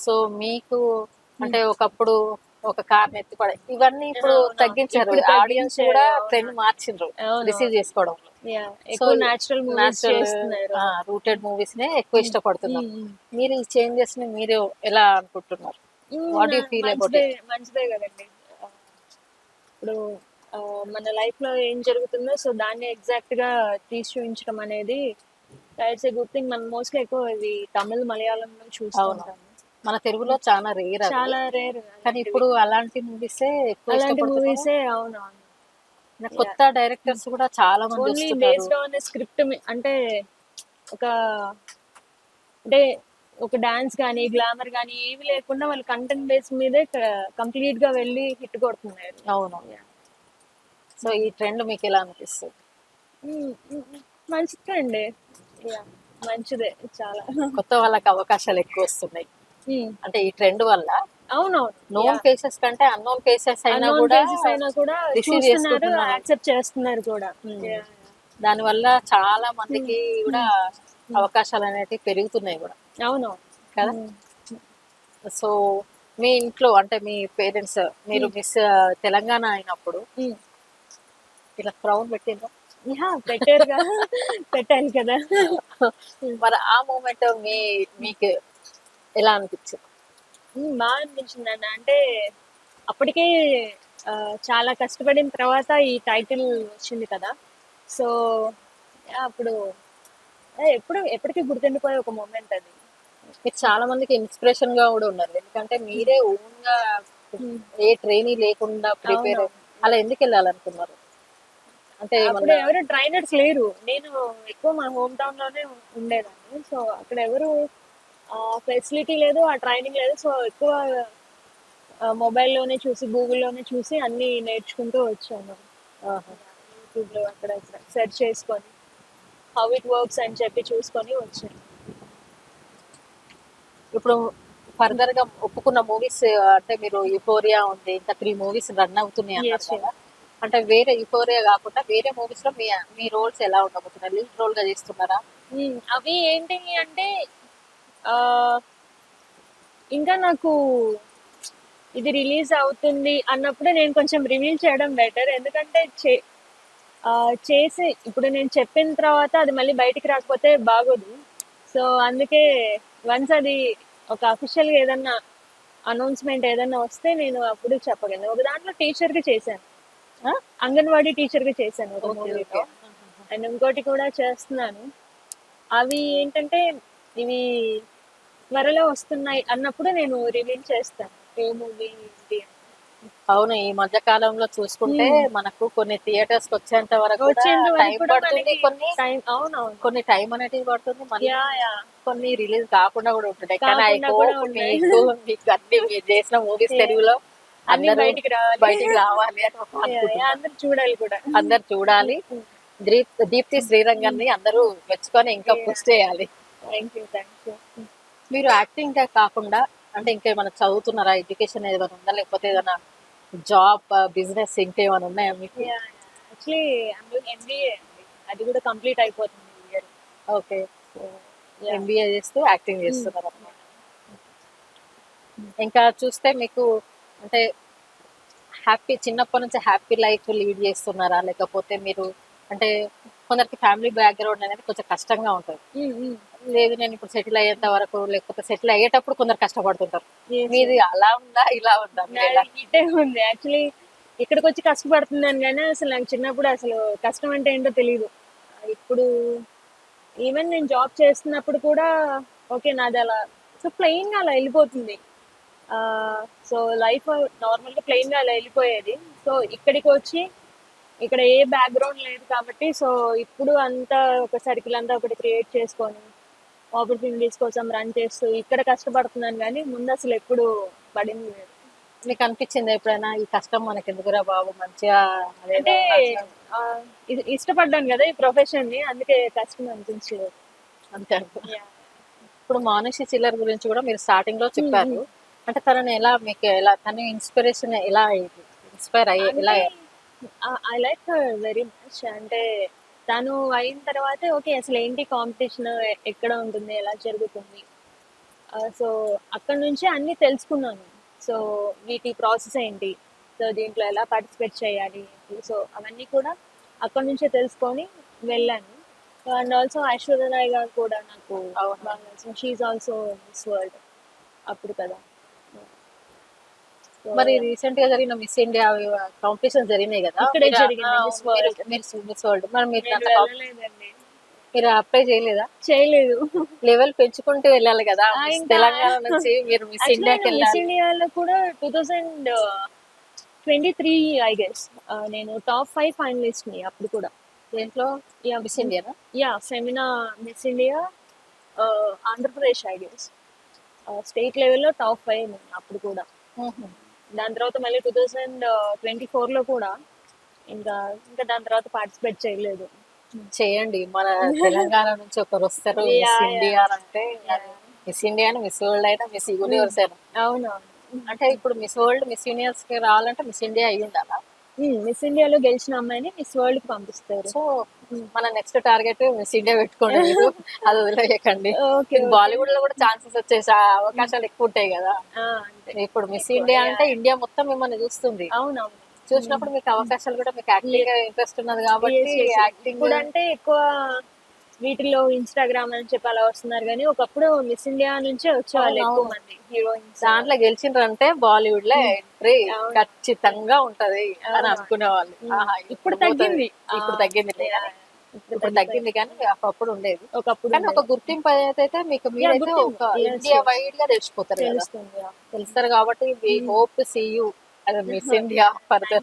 సో మీకు అంటే ఒకప్పుడు ఒక కార్ ఎత్తిపడే ఇవన్నీ ఇప్పుడు తగ్గించారు, ఆడియన్స్ కూడా ట్రెండ్ మార్చిండ్రు రిసీవ్ చేసుకోవడంలో. ఎక్కువ న్యాచురల్ మూవీస్ చేస్తున్నారు, రూటెడ్ మూవీస్ నే ఎక్కువ ఇష్టపడుతున్నారు. మీరు ఈ చేంజెస్ ని మీరు ఎలా అనుకుంటున్నారు? What you feel about it? మంచిదే కదండి. ఇప్పుడు మన లైఫ్ లో ఏం జరుగుతుందో సో దాన్ని ఎగ్జాక్ట్ గా తీసి చూపించడం అనేది ఇట్స్ ఏ గుడ్ థింగ్. మనం మోస్ట్లీ ఎక్కువ ఇది తమిళ్ మలయాళంలో చూస్తూ ఉంటాము. మన తెలుగులో చాలా రేర్, చాలా రేర్. కానీ ఇప్పుడు అలాంటి మూవీస్ ఎక్కువ అలాంటి ఇష్టపడుతున్నారు. మూవీసే అవునవును. కొత్త డైరెక్టర్స్ కూడా చాలా మంది ఓన్లీ వస్తున్నారు. బేస్డ్ ఆన్ స్క్రిప్ట్ అంటే ఒక అంటే ఒక డాన్స్ కానీ గ్లామర్ కానీ ఏమి లేకుండా వాళ్ళు కంటెంట్ బేస్ మీదే కంప్లీట్ గా వెళ్ళి హిట్ కొడుతున్నారు. అవును. సో ఈ ట్రెండ్ మీకు ఎలా అనిపిస్తుంది? మంచిదే అండి, మంచిదే చాలా. కొత్త వాళ్ళకి అవకాశాలు ఎక్కువ వస్తున్నాయి అంటే ఈ ట్రెండ్ వల్ల. అవునవును, నోన్ ఫేసెస్ కంటే అన్నోన్ ఫేసెస్ అయినా కూడా రిసీవ్ చేసుకుంటున్నారు, యాక్సెప్ట్ చేస్తున్నారు కూడా. దాని వల్ల చాలా మందికి కూడా అవకాశాలు అనేటివి పెరుగుతున్నాయి కూడా. అవును కదా. సో మీ ఇంట్లో అంటే మీ పేరెంట్స్ మీరు మిస్ తెలంగాణ అయినప్పుడు ఇలా క్రౌన్ పెట్టిండ్రా? పెట్టాను కదా. మరి ఆ మూమెంట్ మీకు ఎలా అనిపించింది? బాగా అనిపించింది అన్న. అంటే అప్పటికే చాలా కష్టపడిన తర్వాత ఈ టైటిల్ వచ్చింది కదా. సో అప్పుడు ఎప్పటికీ గుర్తుండిపోయే ఒక మూమెంట్ అది. మీరు చాలా మందికి ఇన్స్పిరేషన్ గా కూడా ఉన్నారు, ఎందుకంటే మీరే ఓన్ గా ఏ ట్రైనింగ్ లేకుండా ప్రిపేర్ అలా ఎందుకు వెళ్ళాలనుకున్నారు? అంటే అప్పుడు ఎవరు ట్రైనర్స్ లేరు, నేను ఎక్కువ మా హోమ్ టౌన్ లోనే ఉండేదాన్ని. సో అక్కడ ఎవరు ఫెసిలిటీ లేదు, ఆ ట్రైనింగ్ లేదు. సో ఎక్కువ మొబైల్లోనే చూసి గూగుల్లోనే చూసి అన్ని నేర్చుకుంటూ వచ్చాను. యూట్యూబ్లో అక్కడ సెర్చ్ చేసుకొని హౌ ఇట్ వర్క్స్ అని చెప్పి చూసుకొని వచ్చాను. ఇప్పుడు ఫర్దర్ గా ఒప్పుకున్న మూవీస్ అంటే మీరు యుఫోరియా ఉంది, ఇంకా 3 మూవీస్ రన్ అవుతున్నాయి అన్నారు కదా. అంటే వేరే యుఫోరియా కాకుండా వేరే మూవీస్ లో మీ రోల్స్ ఎలా ఉండబోతున్నాయి? లీడ్ రోల్ గా చేస్తున్నారా? అవి ఏంటి అంటే ఇంకా నాకు ఇది రిలీజ్ అవుతుంది అన్నప్పుడే నేను కొంచెం రివీల్ చేయడం బెటర్. ఎందుకంటే చేసి ఇప్పుడు నేను చెప్పిన తర్వాత అది మళ్ళీ బయటికి రాకపోతే బాగోదు. సో అందుకే వన్స్ అది ఒక అఫీషియల్గా ఏదన్నా అనౌన్స్మెంట్ ఏదన్నా వస్తే నేను అప్పుడు చెప్పగలను. ఒక దాంట్లో టీచర్గా చేశాను, అంగన్వాడీ టీచర్గా చేశాను ఒక మూవీలో, అండ్ ఇంకోటి కూడా చేస్తున్నాను. అవి ఏంటంటే ఇవి త్వరలో వస్తున్నాయి అన్నప్పుడు నేను రివీల్ చేస్తాను ఏ మూవీ ఏంటి అని. అవును, ఈ మధ్య కాలంలో చూసుకుంటే మనకు కొన్ని థియేటర్స్ కి వచ్చేంత వరకు కూడా వచ్చేంత వరకు టైం కూడా పడుతుంది, మనకి కొన్ని టైం అవునవును కొన్ని టైం అనేది పడుతుంది, మళ్ళీ యా యా కొన్ని రిలీజ్ కాకుండా కూడా ఉంటున్నాయి. కానీ ఐ కాకుండా కూడా హోప్ ఉన్నాయి. మీకు అన్ని మీరు చేసిన మూవీస్ Yeah. తెలుగులో అన్ని అందరూ బయటికి రావాలి. బయటికి రావాలి అని Yeah, yeah, అనుకుంటున్నాను. అందరు చూడాలి కూడా. అందరు చూడాలి. దీప్తి శ్రీరంగాన్ని అందరూ మెచ్చుకొని ఇంకా Yeah. పుష్ చేయాలి. Thank you thank you. మీరు యాక్టింగ్ కాకుండా అంటే ఇంకేమైనా చదువుతున్నారా? ఎడ్యుకేషన్ ఏదైనా ఉందా, లేకపోతే ఏదైనా జాబ్ బిజినెస్ ఇంకేమైనా ఉన్నాయా మీకు? యాక్చువల్లీ ఎంబీఏ అండి, అది కూడా కంప్లీట్ అయిపోతుంది ఈ ఇయర్. ఓకే, ఎంబీఏ చేస్తూ యాక్టింగ్ చేస్తున్నారు అన్నమాట. ఇంకా చూస్తే మీకు అంటే హ్యాపీ, చిన్నప్పటి నుంచి హ్యాపీ లైఫ్ లీడ్ చేస్తున్నారా, లేకపోతే మీరు అంటే కొందరికి ఫ్యామిలీ బ్యాక్గ్రౌండ్ అనేది కొంచెం కష్టంగా ఉంటుంది. లేదు నేను ఇప్పుడు సెటిల్ అయ్యేంత వరకు, లేకపోతే సెటిల్ అయ్యేటప్పుడు కొందరు కష్టపడుతుంటారు. మీది అలా ఉందా ఇలా ఉందా? ఇటే ఉంది యాక్చువల్లీ. ఇక్కడికి వచ్చి కష్టపడుతున్నాను కానీ అసలు నాకు చిన్నప్పుడు అసలు కష్టం అంటే ఏంటో తెలియదు. ఇప్పుడు ఈవెన్ నేను జాబ్ చేస్తున్నప్పుడు కూడా ఓకే నాది అలా సో ప్లెయిన్ గా అలా వెళ్ళిపోతుంది. సో లైఫ్ నార్మల్ గా ప్లెయిన్ గా అలా వెళ్ళిపోయేది. సో ఇక్కడికి వచ్చి ఇక్కడ ఏ బ్యాక్గ్రౌండ్ లేదు కాబట్టి సో ఇప్పుడు అంతా ఒక సర్కిల్ అంతా ఒకటి క్రియేట్ చేసుకొని ఆపర్చునిటీస్ కోసం రన్ చేస్తూ ఇక్కడ కష్టపడుతున్నాను కానీ ముందు అసలు ఎప్పుడు పడింది లేదు. మీకు అనిపించింది ఎప్పుడైనా ఈ కష్టం మనకి ఎందుకురా బాబు, మంచిగా అంటే ఇష్టపడ్డాను కదా ఈ ప్రొఫెషన్ ని, అందుకే కష్టం అనిపించలేదు అంతే. ఇప్పుడు మానుషి చిల్లర్ గురించి కూడా మీరు స్టార్టింగ్ లో చెప్పారు. అంటే తనని ఎలా మీకు ఎలా తన ఇన్స్పిరేషన్ ఎలా ఇన్స్పైర్ అయ్యే ఎలా? I like very much. అంటే తను అయిన తర్వాత ఓకే అసలు ఏంటి కాంపిటీషన్ ఎక్కడ ఉంటుంది, ఎలా జరుగుతుంది, సో అక్కడ నుంచి అన్ని తెలుసుకున్నాను. సో వీటి ప్రాసెస్ ఏంటి, సో దీంట్లో ఎలా పార్టిసిపేట్ చేయాలి, సో అవన్నీ కూడా అక్కడ నుంచే తెలుసుకొని వెళ్ళాను. అండ్ ఆల్సో ఐశ్వర్య రాయ్ గారు కూడా నాకు బాగా, షీఈ్ ఆల్సో మిస్ వరల్డ్ అప్పుడు కదా. మరి రీసెంట్ గా జరిగిన మిస్ ఇండియా కాంపిటీషన్ జరిగినాయి కదా, ఇక్కడే జరిగింది మిస్ వరల్డ్. మరి మీరు అప్లై చేయలేదా? చేయలేదు. లెవెల్ పెంచుకుంటూ వెళ్ళాలి కదా, తెలంగాణ నుంచి మీరు మిస్ ఇండియాకి మిస్ వెళ్ళాలి. ఇండియాలో కూడా 2023 ఐ గెస్ నేను టాప్ 5 ఫైనలిస్ట్ ని అప్పుడు కూడా. దేంట్లో? Miss India? Yeah, Femina miss India Andhra Pradesh I guess state లెవెల్లో టాప్ 5 నేను అప్పుడు కూడా. దాని తర్వాత మళ్ళీ 2024 లో కూడా ఇంకా దాని తర్వాత పార్టిసిపేట్ చేయలేదు. చేయండి, మన తెలంగాణ నుంచి ఒకరు వస్తారు మిస్ ఇండియా అంటే. మిస్ ఇండియా మిస్ వరల్డ్ అయినా మిస్ యూనివర్స్ అయినా. అవునవును. అంటే ఇప్పుడు మిస్ వరల్డ్ మిస్ యూనివర్స్ కి రావాలంటే మిస్ ఇండియా అయ్యి ఉండాలా? మిస్ ఇండియాలో గెలిచిన అమ్మాయిని మిస్ వరల్డ్ కి పంపిస్తారు. సో మన నెక్స్ట్ టార్గెట్ మిస్ ఇండియా పెట్టుకోండి మీరు, అది వదిలేయకండి. బాలీవుడ్ లో కూడా ఛాన్సెస్ వచ్చేసి అవకాశాలు ఎక్కువ ఉంటాయి కదా. ఇప్పుడు మిస్ ఇండియా అంటే ఇండియా మొత్తం మిమ్మల్ని చూస్తుంది. అవునవును. చూసినప్పుడు మీకు అవకాశాలు కూడా, మీకు యాక్టింగ్ ఇంట్రెస్ట్ ఉన్నది కాబట్టి యాక్టింగ్ కూడా అంటే ఎక్కువ వీటిలో ఇన్స్టాగ్రామ్ అని చెప్పి అలా వస్తున్నారు కానీ ఒకప్పుడు మిస్ ఇండియా నుంచే వచ్చేవాళ్ళు ఎక్కువ మంది హీరోయిన్స్. దాంట్లో గెలిచిండ్రంటే బాలీవుడ్ లో ఎంట్రీ ఖచ్చితంగా ఉంటది అని అనుకునేవాళ్ళు. ఇప్పుడు తగ్గింది. ఇప్పుడు తగ్గింది కానీ ఒకప్పుడు ఉండేది. ఒకప్పుడు కానీ ఒక గుర్తింపు అయితే మీకు మీరైతే ఒక ఇండియా వైడ్ గా తెలిసిపోతారు కదా, తెలుస్తారు కాబట్టి we hope to see you miss India for the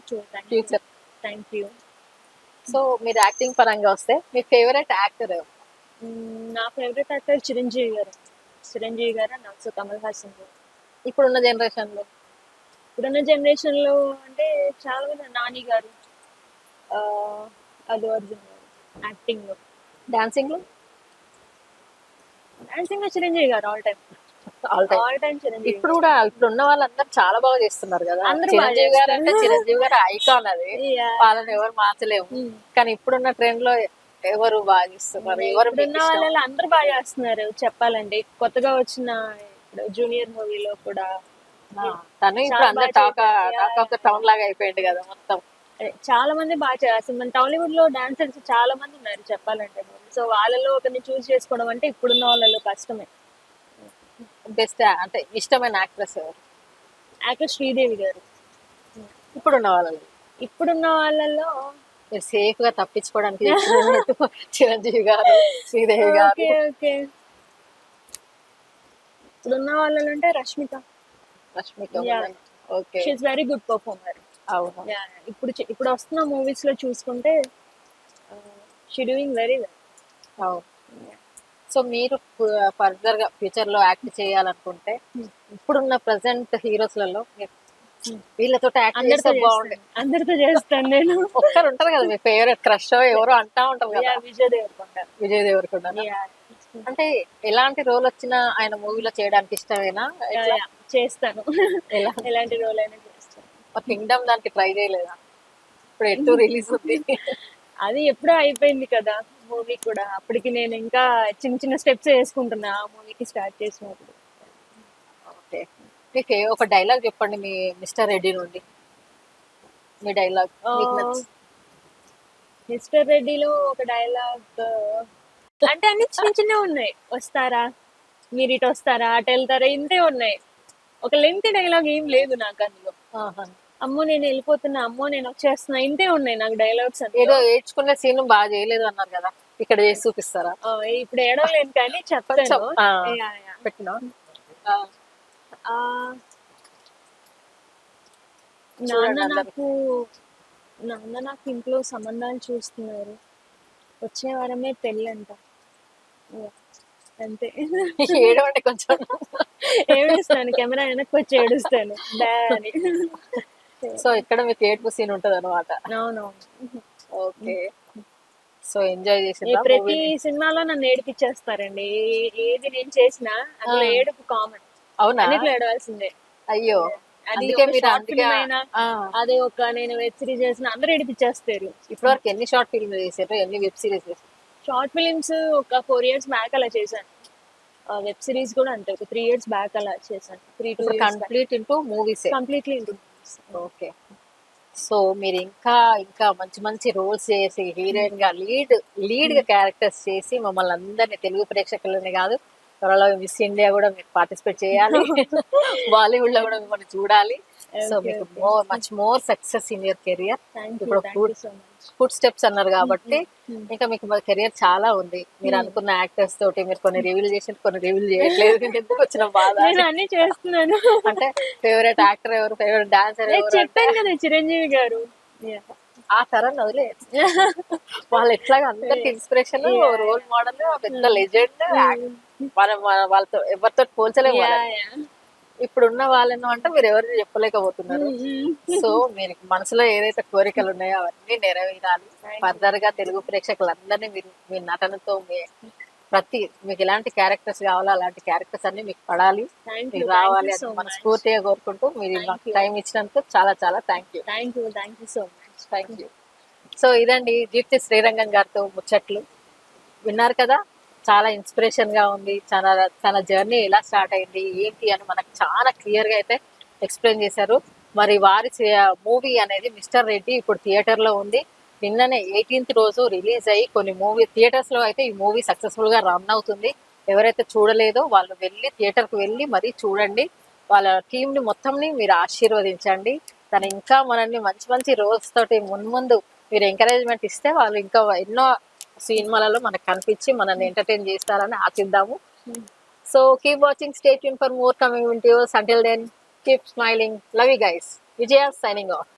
future. Thank you. So మీరు యాక్టింగ్ పరంగా వస్తే మీ ఫేవరెట్ యాక్టర్ ఎవరు? నా ఫేవరెట్ యాక్టర్ చిరంజీవి గారు అండ్ ఆల్సో కమల్ హాసన్ గారు. ఇప్పుడున్న జనరేషన్ లో అంటే చాలా మంది, నాని గారు, అల్లు అర్జున్ గారు. యాక్టింగ్ లో, డాన్సింగ్ లో చిరంజీవి గారు ఆల్ టైమ్ చిరంజీవి. ఇప్పుడు కూడా ఇప్పుడు ఉన్న వాళ్ళందరూ చాలా బాగా చేస్తున్నారు కదా. చిరంజీవి గారు అంటే చిరంజీవి గారు ఐకాన్, అది వాళ్ళని ఎవరు మార్చలేము. కానీ ఇప్పుడున్న ట్రెండ్ లో ఎవరు బాగా చేస్తున్నారు? వాళ్ళు అందరూ బాగా చేస్తున్నారు చెప్పాలంటే. కొత్తగా వచ్చిన జూనియర్ మూవీలో కూడా తను ఇప్పుడు అందరు టాక్ ఆఫ్ ద టౌన్ లాగా అయిపోయింది కదా మొత్తం. చాలా మంది బాగా చేస్తారు. మన టాలీవుడ్ లో డాన్సర్స్ చాలా మంది ఉన్నారు చెప్పాలంటే. సో వాళ్ళలో ఒకరిని చూస్ చేసుకోవడం అంటే ఇప్పుడున్న వాళ్ళలో కష్టమే. బెస్ట్ అంటే ఇష్టమైన యాక్ట్రెస్ ఎవరు? యాక్టర్ శ్రీదేవి గారు. ఇప్పుడున్న వాళ్ళలో మీరు సేఫ్ గా తప్పించుకోవడానికి చిరంజీవి గారు, శ్రీదేవి గారు. ఓకే. ఇప్పుడున్న వాళ్ళలో అంటే Rashmika. Rashmika Yeah. Okay. She is very good performer. అవును. ఇప్పుడు వస్తున్న మూవీస్ లో చూసుకుంటే షీ డూయింగ్ వెరీ వెల్. అవును. సో మీరు ఫర్దర్ గా ఫ్యూచర్ లో యాక్ట్ చేయాలనుకుంటే ఇప్పుడున్న ప్రెసెంట్ హీరోస్లలో వీళ్ళతో యాక్ట్ చేస్తే బాగుండే. అందరితో చేస్తాను నేను. ఒక్కరు ఉంటారు కదా మీ ఫేవరెట్ క్రష్ ఎవరో అంటా ఉంటారు కదా. విజయ్ దేవరకొండ. విజయ్ దేవరకొండ. అంటే ఎలాంటి రోల్ వచ్చినా ఆయన మూవీలో చేయడానికి ఇష్టమేనా? చేస్తాను. ఎలాంటి రోల్ అయినా చేస్తాను. కింగ్డమ్ దానికి ట్రై చేయలేదా? ఇప్పుడు ఎటు రిలీజ్ ఉంది. అది ఎప్పుడో అయిపోయింది కదా మూవీ కూడా. అప్పటికి నేను ఇంకా చిన్న చిన్న స్టెప్స్ వేసుకుంటున్నా ఆ మూవీకి స్టార్ట్ చేసినప్పుడు. ఓకే. మీకు ఒక డైలాగ్ చెప్పండి మీ మిస్టర్ రెడ్డి నుండి. మీ డైలాగ్ మిస్టర్ రెడ్డిలో ఒక డైలాగ్ అంటే అన్ని చిన్న చిన్నవి ఉన్నాయి. వస్తారా, మీరు ఇటు వస్తారా, అటు వెళ్తారా, ఇంతే ఉన్నాయి. ఒక లెంత్ డైలాగ్ ఏం లేదు నాకు అందులో. అమ్మో నేను వెళ్ళిపోతున్నా, అమ్మో నేను వచ్చేస్తున్నా, ఇంతే ఉన్నాయి నాకు డైలాగ్స్. ఏదో ఏడ్చుకునే సీన్ బాగా చేయలేదు అన్నారు కదా, ఇక్కడ చేసి చూపిస్తారా? ఇప్పుడు ఏడవలేను కానీ చెప్తాను. పెట్టినా నాన్న నాకు ఇంట్లో సంబంధాలు చూస్తున్నారు, వచ్చే వారమే పెళ్ళి అంట. అంతే. ఏడవండి కొంచెం. ఏడుస్తాను, కెమెరా వెనక్కి వచ్చి ఏడుస్తాను అని. సో ఇక్కడ మీకు ఏడుపు సీన్ ఉంటది అనమాట. అవునవును. ఓకే. సో ఎంజాయ్ చేసి ప్రతి సినిమాలో నన్ను ఏడిపించేస్తారండి. ఏది నేను చేసినా అందులో ఏడుపు కామన్. అవునా? అన్నిట్లో ఏడవాల్సిందే. అయ్యో. అదే ఒక నేను వెబ్ సిరీస్ చేసిన అందరూ ఏడిపించేస్తారు. ఇప్పటి వరకు ఎన్ని షార్ట్ ఫిల్మ్ చేశారు, ఎన్ని వెబ్ సిరీస్ చేశారు? షార్ట్ ఫిలిమ్స్ ఒక 4 years బ్యాక్ అలా చేశాను. వెబ్ సిరీస్ కూడా అంతే ఒక 3 years బ్యాక్ అలా చేశాను. 3-2 years complete into movies. Completely into. Okay. So మీరు ఇంకా ఇంకా మంచి మంచి రోల్స్ చేసి హీరోయిన్ గా లీడ్ గా క్యారెక్టర్స్ చేసి మమ్మల్ని అందరినీ, తెలుగు ప్రేక్షకులని కాదు, త్వరలో మిస్ ఇండియా కూడా మీరు పార్టిసిపేట్ చేయాలి. బాలీవుడ్ లో కూడా మిమ్మల్ని చూడాలి. సో మీకు much more success in your career. ఇప్పుడు ఫుడ్ స్టెప్స్ అన్నారు కాబట్టి ఇంకా మీకు కెరియర్ చాలా ఉంది. మీరు అనుకున్న యాక్టర్స్ తోటి మీరు కొన్ని రివీల్ చేసి కొన్ని రివీల్ చేయట్లేదు. ఎందుకు వచ్చిన బాధ? అన్ని చేస్తున్నాను. అంటే ఫేవరెట్ యాక్టర్ ఎవరు, ఫేవరెట్ డాన్సర్ ఎవరు? చెప్పాను కదా చిరంజీవి గారు. ఆ తరం వదిలే, వాళ్ళు ఎట్లాగా అందరికి ఇన్స్పిరేషన్, రోల్ మోడల్, పెద్ద లెజెండ్. మనం వాళ్ళతో ఎవరితో పోల్చలేము. ఇప్పుడున్న వాళ్ళను అంటే మీరు ఎవరిని చెప్పలేకపోతున్నారు. సో మీరు మనసులో ఏదైతే కోరికలు ఉన్నాయో అవన్నీ నెరవేరాలి. ఫర్దర్ గా తెలుగు ప్రేక్షకులందరినీ మీరు మీ నటనతో మీకు ఎలాంటి క్యారెక్టర్స్ కావాలో అలాంటి క్యారెక్టర్స్ అన్ని మీకు పడాలి, మీకు రావాలి అని మనస్ఫూర్తిగా కోరుకుంటూ మీరు మాకు టైం ఇచ్చినందుకు చాలా చాలా thank you. So much. Thank you. So ఇదండి దీప్తి శ్రీరంగం గారితో ముచ్చట్లు విన్నారు కదా. చాలా ఇన్స్పిరేషన్ గా ఉంది. తన జర్నీ ఎలా స్టార్ట్ అయింది ఏంటి అని మనకు చాలా క్లియర్ గా అయితే ఎక్స్ప్లెయిన్ చేశారు. మరి వారి మూవీ అనేది మిస్టర్ రెడ్డి ఇప్పుడు థియేటర్ లో ఉంది. నిన్ననే 18th రోజు రిలీజ్ అయ్యి కొన్ని థియేటర్స్ లో అయితే ఈ మూవీ సక్సెస్ఫుల్ గా రన్ అవుతుంది. ఎవరైతే చూడలేదో వాళ్ళు థియేటర్ కు వెళ్ళి మరీ చూడండి. వాళ్ళ టీం ని మొత్తంని మీరు ఆశీర్వదించండి. తను ఇంకా మనల్ని మంచి మంచి రోల్స్ తోటి ముందు మీరు ఎంకరేజ్మెంట్ ఇస్తే వాళ్ళు ఇంకా ఎన్నో సినిమాలలో మనకు కనిపించి మనల్ని ఎంటర్టైన్ చేస్తారని ఆశిద్దాము. So keep watching, stay tune for more coming videos. Until then keep smiling. Love you guys. Vijaya signing of.